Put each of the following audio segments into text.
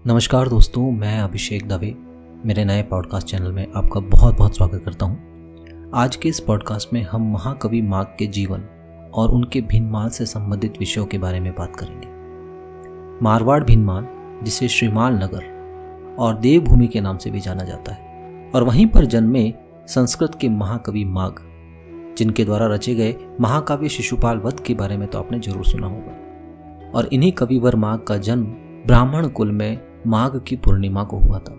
नमस्कार दोस्तों, मैं अभिषेक दवे मेरे नए पॉडकास्ट चैनल में आपका बहुत बहुत स्वागत करता हूं। आज के इस पॉडकास्ट में हम महाकवि माघ के जीवन और उनके भीनमाल से संबंधित विषयों के बारे में बात करेंगे। मारवाड़ भीनमाल, जिसे श्रीमाल नगर और देवभूमि के नाम से भी जाना जाता है, और वहीं पर जन्मे संस्कृत के महाकवि माघ, जिनके द्वारा रचे गए महाकाव्य शिशुपाल वध के बारे में तो आपने जरूर सुना होगा। और इन्हीं कविवर माघ का जन्म ब्राह्मण कुल में माघ की पूर्णिमा को हुआ था।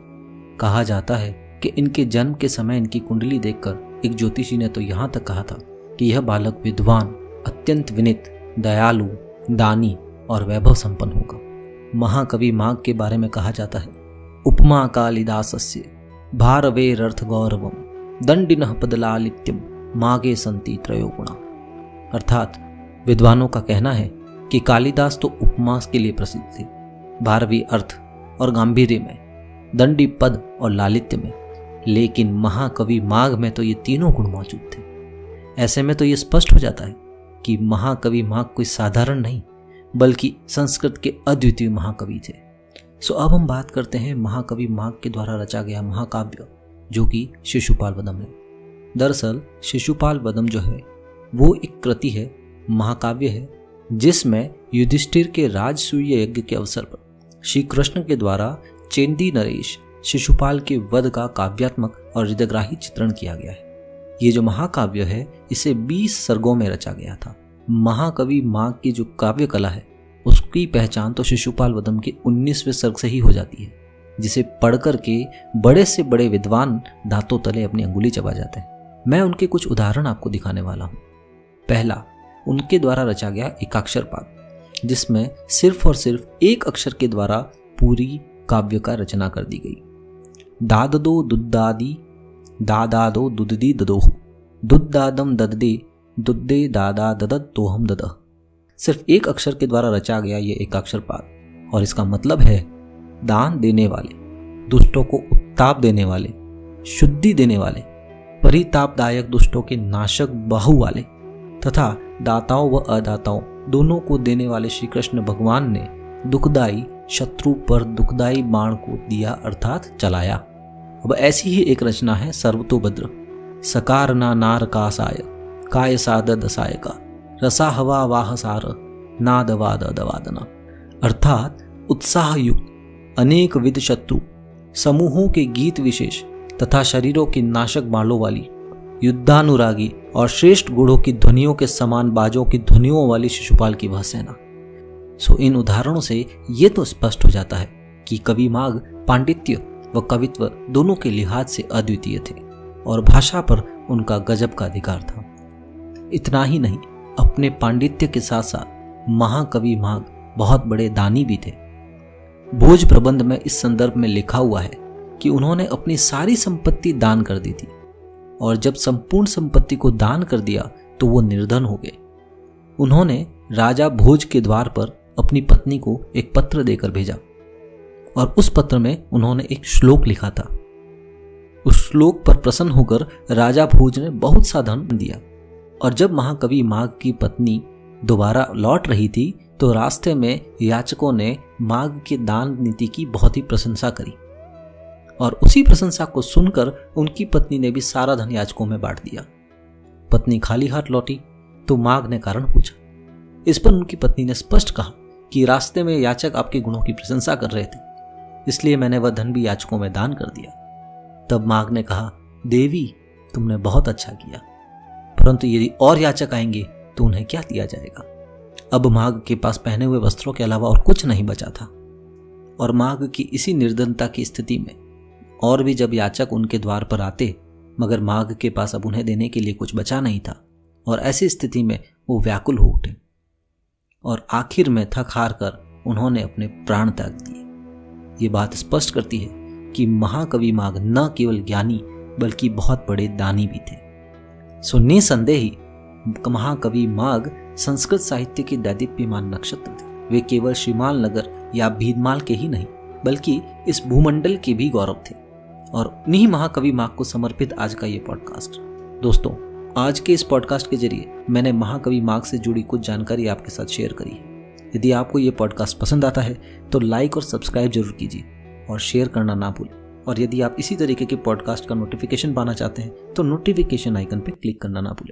कहा जाता है कि इनके जन्म के समय इनकी कुंडली देखकर एक ज्योतिषी ने तो यहाँ तक कहा था कि यह बालक विद्वान, अत्यंत विनीत, दयालु, दानी और वैभव संपन्न होगा। महाकवि माघ के बारे में कहा जाता है, उपमा कालिदासस्य भारवेरर्थ गौरवम दंडिनः पदलालित्यम माघे संति त्रयोगुणा। अर्थात विद्वानों का कहना है कि कालिदास तो उपमा के लिए प्रसिद्ध थे, भारवी अर्थ और गांधीर्य में, दंडी पद और लालित्य में, लेकिन महाकवि माघ में तो ये तीनों गुण मौजूद थे। ऐसे में तो ये स्पष्ट हो जाता है कि महाकवि माघ कोई साधारण नहीं बल्कि संस्कृत के अद्वितीय महाकवि थे। अब हम बात करते हैं महाकवि माघ के द्वारा रचा गया महाकाव्य, जो कि शिशुपाल वधम है। दरअसल शिशुपाल वधम जो है वो एक कृति है, महाकाव्य है, जिसमें युधिष्ठिर के राजसूय यज्ञ के अवसर पर श्री कृष्ण के द्वारा चेंदी नरेश शिशुपाल के वध का काव्यात्मक और हृदयग्राही चित्रण किया गया है। ये जो महाकाव्य है इसे 20 सर्गों में रचा गया था। महाकवि माघ की जो काव्य कला है उसकी पहचान तो शिशुपाल वधम के 19वें सर्ग से ही हो जाती है, जिसे पढ़कर के बड़े से बड़े विद्वान दांतों तले अपनी अंगुली चबा जाते हैं। मैं उनके कुछ उदाहरण आपको दिखाने वाला हूँ। पहला, उनके द्वारा रचा गया एकाक्षर पाद, जिसमें सिर्फ और सिर्फ एक अक्षर के द्वारा पूरी काव्य का रचना कर दी गई। दाददो दुद्दादी दादादो दुद्दी ददोह दुद्दादम दददे दुद्दे दादा ददद तोहम ददह। सिर्फ एक अक्षर के द्वारा रचा गया ये एकाक्षर पाद, और इसका मतलब है दान देने वाले, दुष्टों को उत्ताप देने वाले, शुद्धि देने वाले, परितापदायक दुष्टों के नाशक बाहु वाले तथा दाताओं व अदाताओं दोनों को देने वाले श्री कृष्ण भगवान ने दुखदाई शत्रु पर दुखदाई बाण को दिया, अर्थात चलाया। अब ऐसी ही एक रचना है सर्वतोभद्र, सकार ना नार कासाय काय सादद सायका रसा हवा वाह सार नाद वाद दवादना। अर्थात उत्साह युक्त अनेक विध शत्रु समूहों के गीत विशेष तथा शरीरों की नाशक बाणों वाली, युद्धानुरागी और श्रेष्ठ गुणों की ध्वनियों के समान बाजों की ध्वनियों वाली शिशुपाल की वह सेना। इन उदाहरणों से ये तो स्पष्ट हो जाता है कि कवि माघ पांडित्य व कवित्व दोनों के लिहाज से अद्वितीय थे और भाषा पर उनका गजब का अधिकार था। इतना ही नहीं, अपने पांडित्य के साथ साथ महाकवि माघ बहुत बड़े दानी भी थे। भोज प्रबंध में इस संदर्भ में लिखा हुआ है कि उन्होंने अपनी सारी संपत्ति दान कर दी थी, और जब संपूर्ण संपत्ति को दान कर दिया तो वो निर्धन हो गए। उन्होंने राजा भोज के द्वार पर अपनी पत्नी को एक पत्र देकर भेजा, और उस पत्र में उन्होंने एक श्लोक लिखा था। उस श्लोक पर प्रसन्न होकर राजा भोज ने बहुत सा धन दिया, और जब महाकवि माघ की पत्नी दोबारा लौट रही थी तो रास्ते में याचकों ने माघ के दान नीति की बहुत ही प्रशंसा करी, और उसी प्रशंसा को सुनकर उनकी पत्नी ने भी सारा धन याचकों में बांट दिया। पत्नी खाली हाथ लौटी तो माघ ने कारण पूछा। इस पर उनकी पत्नी ने स्पष्ट कहा कि रास्ते में याचक आपके गुणों की प्रशंसा कर रहे थे, इसलिए मैंने वह धन भी याचकों में दान कर दिया। तब माघ ने कहा, देवी तुमने बहुत अच्छा किया, परंतु यदि और याचक आएंगे तो उन्हें क्या दिया जाएगा। अब माघ के पास पहने हुए वस्त्रों के अलावा और कुछ नहीं बचा था, और माघ की इसी निर्धनता की स्थिति में और भी जब याचक उनके द्वार पर आते, मगर माघ के पास अब उन्हें देने के लिए कुछ बचा नहीं था, और ऐसी स्थिति में वो व्याकुल हो उठे और आखिर में थक हार कर उन्होंने अपने प्राण त्याग दिए। ये बात स्पष्ट करती है कि महाकवि माघ न केवल ज्ञानी बल्कि बहुत बड़े दानी भी थे। निसंदेह ही महाकवि माघ संस्कृत साहित्य के दैदीप्यमान नक्षत्र थे। वे केवल श्रीमाल नगर या भीनमाल के ही नहीं बल्कि इस भूमंडल के भी गौरव थे, और इन्हीं महाकवि माघ को समर्पित आज का ये पॉडकास्ट। दोस्तों, आज के इस पॉडकास्ट के जरिए मैंने महाकवि माघ से जुड़ी कुछ जानकारी आपके साथ शेयर करी है। यदि आपको ये पॉडकास्ट पसंद आता है तो लाइक और सब्सक्राइब जरूर कीजिए और शेयर करना ना भूलें। और यदि आप इसी तरीके के पॉडकास्ट का नोटिफिकेशन पाना चाहते हैं तो नोटिफिकेशन आइकन पर क्लिक करना ना भूलें।